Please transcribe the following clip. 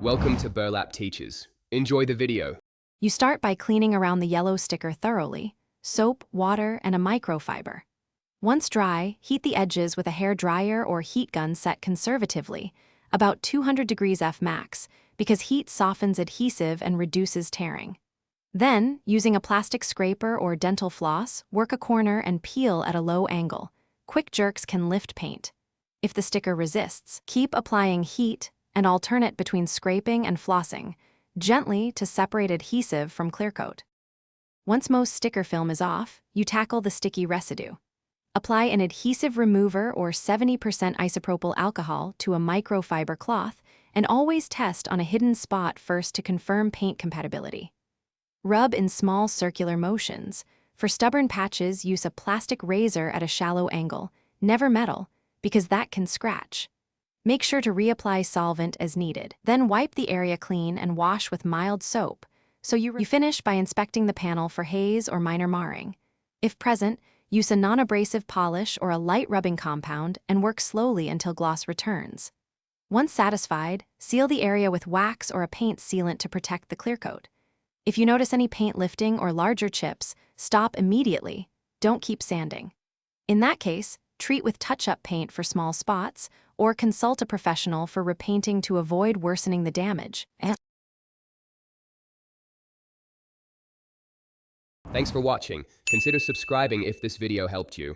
Welcome to Burlap Teachers. Enjoy the video. You start by cleaning around the yellow sticker thoroughly, soap, water, and a microfiber. Once dry, heat the edges with a hair dryer or heat gun set conservatively, about 200 degrees F max, because heat softens adhesive and reduces tearing. Then, using a plastic scraper or dental floss, work a corner and peel at a low angle. Quick jerks can lift paint. If the sticker resists, keep applying heat and alternate between scraping and flossing, gently to separate adhesive from clear coat. Once most sticker film is off, you tackle the sticky residue. Apply an adhesive remover or 70% isopropyl alcohol to a microfiber cloth and always test on a hidden spot first to confirm paint compatibility. Rub in small circular motions. For stubborn patches, use a plastic razor at a shallow angle, never metal, because that can scratch. Make sure to reapply solvent as needed. Then wipe the area clean and wash with mild soap. So you finish by inspecting the panel for haze or minor marring. If present, use a non-abrasive polish or a light rubbing compound and work slowly until gloss returns. Once satisfied, seal the area with wax or a paint sealant to protect the clear coat. If you notice any paint lifting or larger chips, stop immediately. Don't keep sanding. In that case, treat with touch-up paint for small spots, or consult a professional for repainting to avoid worsening the damage. Thanks for watching. Consider subscribing if this video helped you.